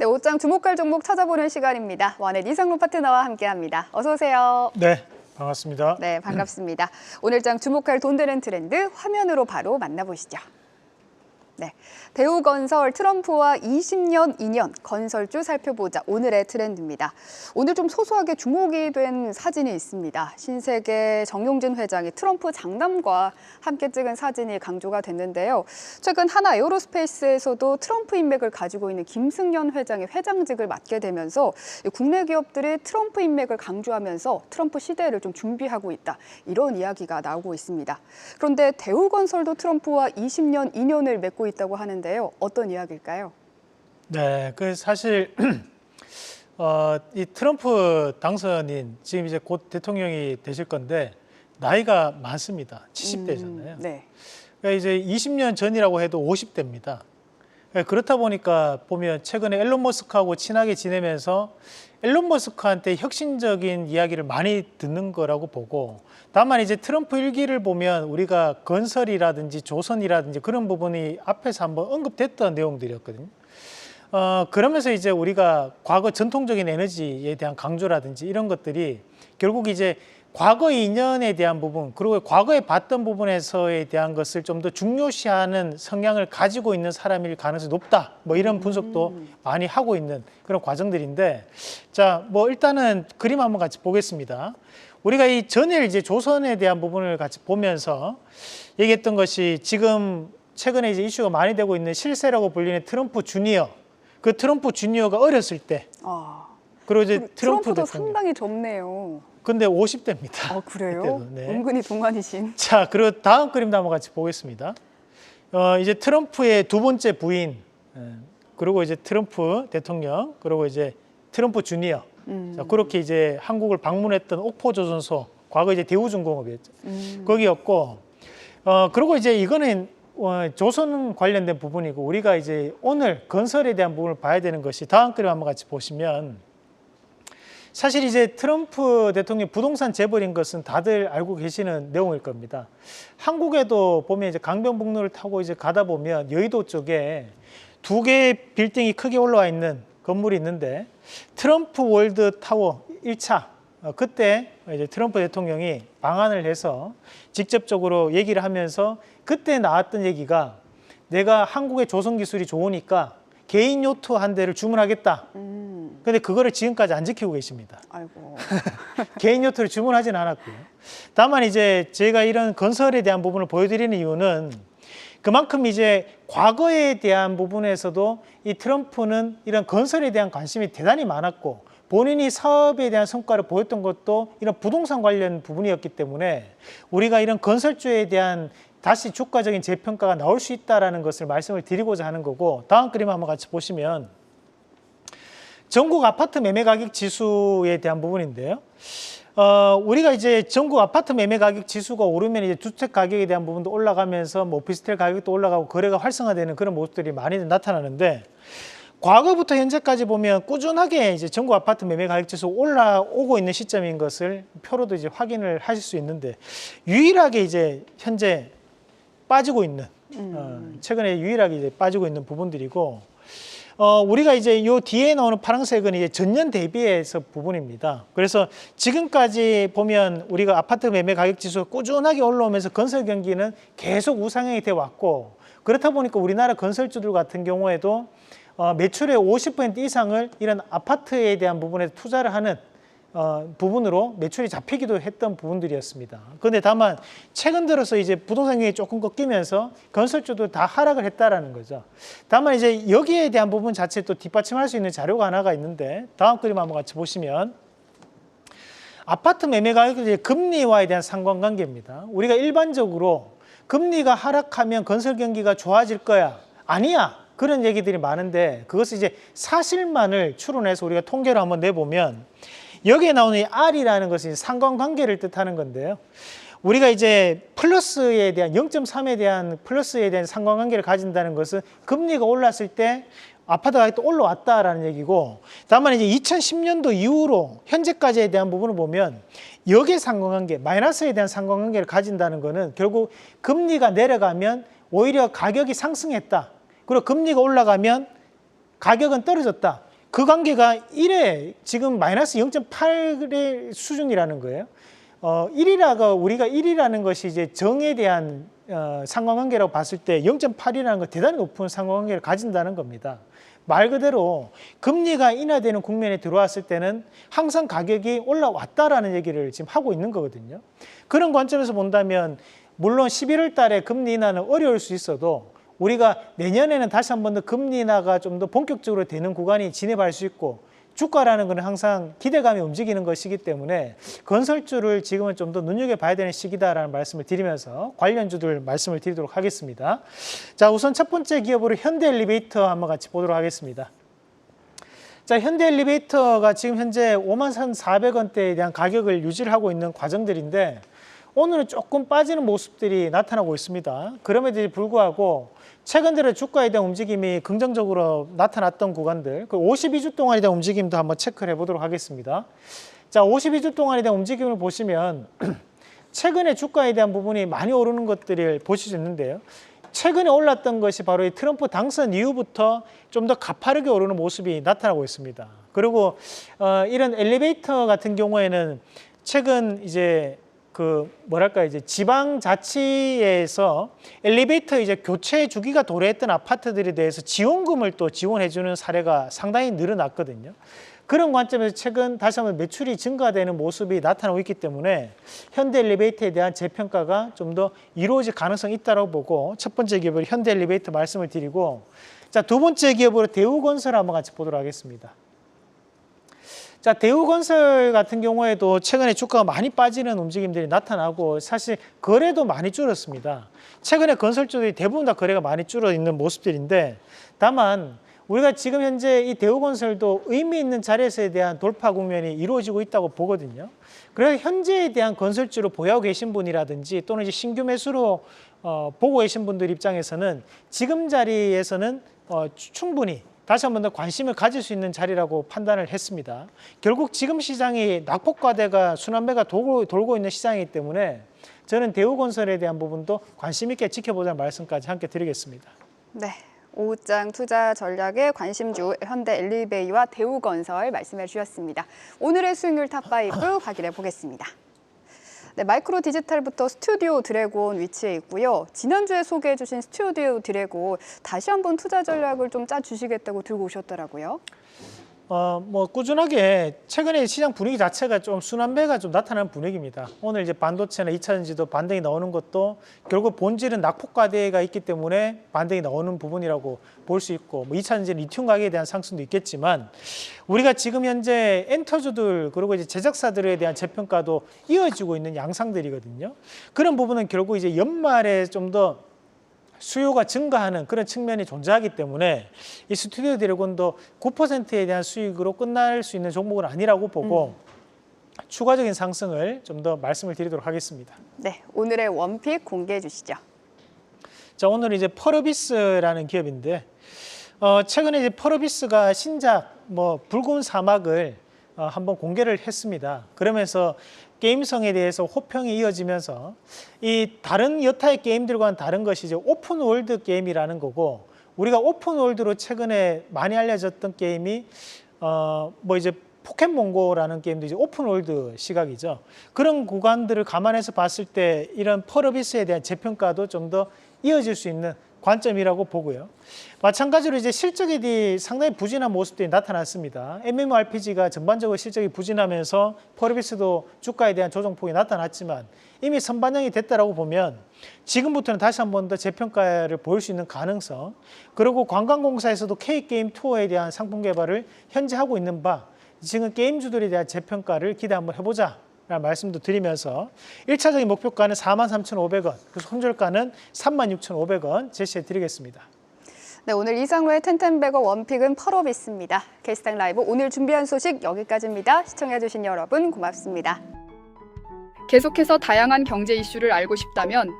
네, 옷장 주목할 종목 찾아보는 시간입니다. 원의 이상로 파트너와 함께합니다. 어서 오세요. 네, 반갑습니다. 네, 반갑습니다. 오늘 장 주목할 돈 되는 트렌드 화면으로 바로 만나보시죠. 네, 대우건설 트럼프와 20년 인연 건설주 살펴보자. 오늘의 트렌드입니다. 오늘 좀 소소하게 주목이 된 사진이 있습니다. 신세계 정용진 회장이 트럼프 장남과 함께 찍은 사진이 강조가 됐는데요. 최근 하나 에어로스페이스에서도 트럼프 인맥을 가지고 있는 김승연 회장이 회장직을 맡게 되면서 국내 기업들이 트럼프 인맥을 강조하면서 트럼프 시대를 좀 준비하고 있다. 이런 이야기가 나오고 있습니다. 그런데 대우건설도 트럼프와 20년 인연을 맺고 있다고 하는데요. 어떤 이야기일까요? 네, 그 사실 이 트럼프 당선인 지금 이제 곧 대통령이 되실 건데 나이가 많습니다. 70대잖아요. 네. 그러니까 이제 20년 전이라고 해도 50대입니다. 그렇다 보니까 보면 최근에 앨런 머스크하고 친하게 지내면서 앨런 머스크한테 혁신적인 이야기를 많이 듣는 거라고 보고, 다만 이제 트럼프 일기를 보면 우리가 건설이라든지 조선이라든지 그런 부분이 앞에서 한번 언급됐던 내용들이었거든요. 그러면서 이제 우리가 과거 전통적인 에너지에 대한 강조라든지 이런 것들이 결국 이제 과거의 인연에 대한 부분, 그리고 과거에 봤던 부분에서에 대한 것을 좀 더 중요시하는 성향을 가지고 있는 사람일 가능성이 높다. 뭐 이런 분석도 많이 하고 있는 그런 과정들인데, 자, 뭐 일단은 그림 한번 같이 보겠습니다. 우리가 이 전일 이제 조선에 대한 부분을 같이 보면서 얘기했던 것이 지금 최근에 이제 이슈가 많이 되고 있는 실세라고 불리는 트럼프 주니어. 그 트럼프 주니어가 어렸을 때. 그리고 이제 트럼프도 상당히 젊네요. 근데 50대입니다. 그래요? 네. 은근히 동안이신. 자, 그리고 다음 그림도 한번 같이 보겠습니다. 이제 트럼프의 두 번째 부인, 그리고 이제 트럼프 대통령, 그리고 이제 트럼프 주니어. 자, 그렇게 이제 한국을 방문했던 옥포조선소, 과거 이제 대우중공업이었죠. 거기였고, 그리고 이제 이거는 조선 관련된 부분이고, 우리가 이제 오늘 건설에 대한 부분을 봐야 되는 것이 다음 그림 한번 같이 보시면, 사실 이제 트럼프 대통령 부동산 재벌인 것은 다들 알고 계시는 내용일 겁니다. 한국에도 보면 이제 강변북로를 타고 이제 가다 보면 여의도 쪽에 두 개의 빌딩이 크게 올라와 있는 건물이 있는데, 트럼프 월드 타워 1차, 그때 이제 트럼프 대통령이 방한을 해서 직접적으로 얘기를 하면서 그때 나왔던 얘기가, 내가 한국의 조선 기술이 좋으니까 개인 요트 한 대를 주문하겠다. 근데 그거를 지금까지 안 지키고 계십니다. 아이고. 개인 요트를 주문하진 않았고요. 다만 이제 제가 이런 건설에 대한 부분을 보여드리는 이유는 그만큼 이제 과거에 대한 부분에서도 이 트럼프는 이런 건설에 대한 관심이 대단히 많았고, 본인이 사업에 대한 성과를 보였던 것도 이런 부동산 관련 부분이었기 때문에 우리가 이런 건설주에 대한 다시 주가적인 재평가가 나올 수 있다는 것을 말씀을 드리고자 하는 거고, 다음 그림 한번 같이 보시면 전국 아파트 매매 가격 지수에 대한 부분인데요. 우리가 이제 전국 아파트 매매 가격 지수가 오르면 이제 주택 가격에 대한 부분도 올라가면서 뭐 오피스텔 가격도 올라가고 거래가 활성화되는 그런 모습들이 많이 나타나는데, 과거부터 현재까지 보면 꾸준하게 이제 전국 아파트 매매 가격 지수 올라오고 있는 시점인 것을 표로도 이제 확인을 하실 수 있는데, 유일하게 이제 현재 빠지고 있는, 최근에 유일하게 이제 빠지고 있는 부분들이고, 우리가 이제 요 뒤에 나오는 파란색은 이제 전년 대비해서 부분입니다. 그래서 지금까지 보면 우리가 아파트 매매 가격 지수가 꾸준하게 올라오면서 건설 경기는 계속 우상향이 돼 왔고, 그렇다 보니까 우리나라 건설주들 같은 경우에도 매출의 50% 이상을 이런 아파트에 대한 부분에 투자를 하는 부분으로 매출이 잡히기도 했던 부분들이었습니다. 그런데 다만 최근 들어서 이제 부동산 경기 조금 꺾이면서 건설주도 다 하락을 했다라는 거죠. 다만 이제 여기에 대한 부분 자체 또 뒷받침할 수 있는 자료가 하나가 있는데, 다음 그림 한번 같이 보시면 아파트 매매 가격의 금리와에 대한 상관관계입니다. 우리가 일반적으로 금리가 하락하면 건설 경기가 좋아질 거야, 아니야, 그런 얘기들이 많은데, 그것을 이제 사실만을 추론해서 우리가 통계로 한번 내보면 여기에 나오는 이 R이라는 것은 상관관계를 뜻하는 건데요. 우리가 이제 플러스에 대한 0.3에 대한 플러스에 대한 상관관계를 가진다는 것은 금리가 올랐을 때 아파트 가격도 올라왔다라는 얘기고, 다만 이제 2010년도 이후로 현재까지에 대한 부분을 보면 여기에 상관관계, 마이너스에 대한 상관관계를 가진다는 것은 결국 금리가 내려가면 오히려 가격이 상승했다. 그리고 금리가 올라가면 가격은 떨어졌다. 그 관계가 1에 지금 마이너스 0.8의 수준이라는 거예요. 1이라가 우리가 1이라는 것이 이제 정에 대한 상관관계라고 봤을 때 0.8이라는 거 대단히 높은 상관관계를 가진다는 겁니다. 말 그대로 금리가 인하되는 국면에 들어왔을 때는 항상 가격이 올라왔다라는 얘기를 지금 하고 있는 거거든요. 그런 관점에서 본다면 물론 11월 달에 금리 인하는 어려울 수 있어도 우리가 내년에는 다시 한 번 더 금리 인하가 좀 더 본격적으로 되는 구간이 진입할 수 있고 주가라는 것은 항상 기대감이 움직이는 것이기 때문에 건설주를 지금은 좀 더 눈여겨봐야 되는 시기다라는 말씀을 드리면서 관련주들 말씀을 드리도록 하겠습니다. 자, 우선 첫 번째 기업으로 현대엘리베이터 한번 같이 보도록 하겠습니다. 자, 현대엘리베이터가 지금 현재 51,400원대에 대한 가격을 유지를 하고 있는 과정들인데 오늘은 조금 빠지는 모습들이 나타나고 있습니다. 그럼에도 불구하고 최근 들어 주가에 대한 움직임이 긍정적으로 나타났던 구간들, 그 52주 동안에 대한 움직임도 한번 체크를 해보도록 하겠습니다. 자, 52주 동안에 대한 움직임을 보시면 최근에 주가에 대한 부분이 많이 오르는 것들을 보실 수 있는데요. 최근에 올랐던 것이 바로 이 트럼프 당선 이후부터 좀 더 가파르게 오르는 모습이 나타나고 있습니다. 그리고 이런 엘리베이터 같은 경우에는 최근 이제 이제 지방자치에서 엘리베이터 이제 교체 주기가 도래했던 아파트들에 대해서 지원금을 또 지원해주는 사례가 상당히 늘어났거든요. 그런 관점에서 최근 다시 한번 매출이 증가되는 모습이 나타나고 있기 때문에 현대엘리베이터에 대한 재평가가 좀 더 이루어질 가능성이 있다고 보고 첫 번째 기업으로 현대엘리베이터 말씀을 드리고, 자, 두 번째 기업으로 대우건설 한번 같이 보도록 하겠습니다. 자, 대우건설 같은 경우에도 최근에 주가가 많이 빠지는 움직임들이 나타나고 사실 거래도 많이 줄었습니다. 최근에 건설주들이 대부분 다 거래가 많이 줄어 있는 모습들인데, 다만 우리가 지금 현재 이 대우건설도 의미 있는 자리에서에 대한 돌파 국면이 이루어지고 있다고 보거든요. 그래서 현재에 대한 건설주를 보유하고 계신 분이라든지 또는 이제 신규 매수로 보고 계신 분들 입장에서는 지금 자리에서는 충분히 다시 한 번 더 관심을 가질 수 있는 자리라고 판단을 했습니다. 결국 지금 시장이 낙폭과대가 순환매가 돌고 있는 시장이기 때문에 저는 대우건설에 대한 부분도 관심 있게 지켜보자는 말씀까지 함께 드리겠습니다. 네, 오후장 투자 전략의 관심주 현대엘리베이와 대우건설 말씀해 주셨습니다. 오늘의 수익률 탑5 확인해 보겠습니다. 네, 마이크로 디지털부터 스튜디오 드래곤 위치해 있고요. 지난주에 소개해 주신 스튜디오 드래곤 다시 한번 투자 전략을 좀 짜주시겠다고 들고 오셨더라고요. 꾸준하게 최근에 시장 분위기 자체가 좀 순환매가 좀 나타나는 분위기입니다. 오늘 이제 반도체나 2차전지도 반등이 나오는 것도 결국 본질은 낙폭과대가 있기 때문에 반등이 나오는 부분이라고 볼 수 있고, 2차전지 리튬 가격에 대한 상승도 있겠지만 우리가 지금 현재 엔터주들 그리고 이제 제작사들에 대한 재평가도 이어지고 있는 양상들이거든요. 그런 부분은 결국 이제 연말에 좀 더 수요가 증가하는 그런 측면이 존재하기 때문에 이 스튜디오 드래곤도 9%에 대한 수익으로 끝날 수 있는 종목은 아니라고 보고 추가적인 상승을 좀 더 말씀을 드리도록 하겠습니다. 네, 오늘의 원픽 공개해 주시죠. 자, 오늘 이제 펄어비스라는 기업인데 최근에 이제 펄어비스가 신작 붉은 사막을 한번 공개를 했습니다. 그러면서 게임성에 대해서 호평이 이어지면서 이 다른 여타의 게임들과는 다른 것이 이제 오픈월드 게임이라는 거고, 우리가 오픈월드로 최근에 많이 알려졌던 게임이 이제 포켓몬고라는 게임도 이제 오픈월드 시각이죠. 그런 구간들을 감안해서 봤을 때 이런 펄어비스에 대한 재평가도 좀 더 이어질 수 있는 관점이라고 보고요. 마찬가지로 이제 실적이 상당히 부진한 모습들이 나타났습니다. MMORPG가 전반적으로 실적이 부진하면서 펄어비스도 주가에 대한 조정폭이 나타났지만 이미 선반영이 됐다라고 보면 지금부터는 다시 한 번 더 재평가를 보일 수 있는 가능성, 그리고 관광공사에서도 K게임 투어에 대한 상품 개발을 현재 하고 있는 바, 지금 게임주들에 대한 재평가를 기대 한번 해보자 라는 말씀도 드리면서 1차적인 목표가는 43,500원, 그래서 손절가는 36,500원 제시해 드리겠습니다. 네, 오늘 이상로의 텐텐베거 원픽은 펄어비스입니다. 게시당 라이브 오늘 준비한 소식 여기까지입니다. 시청해주신 여러분 고맙습니다. 계속해서 다양한 경제 이슈를 알고 싶다면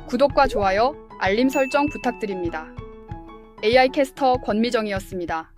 구독과 좋아요, 알림 설정 부탁드립니다. AI 캐스터 권미정이었습니다.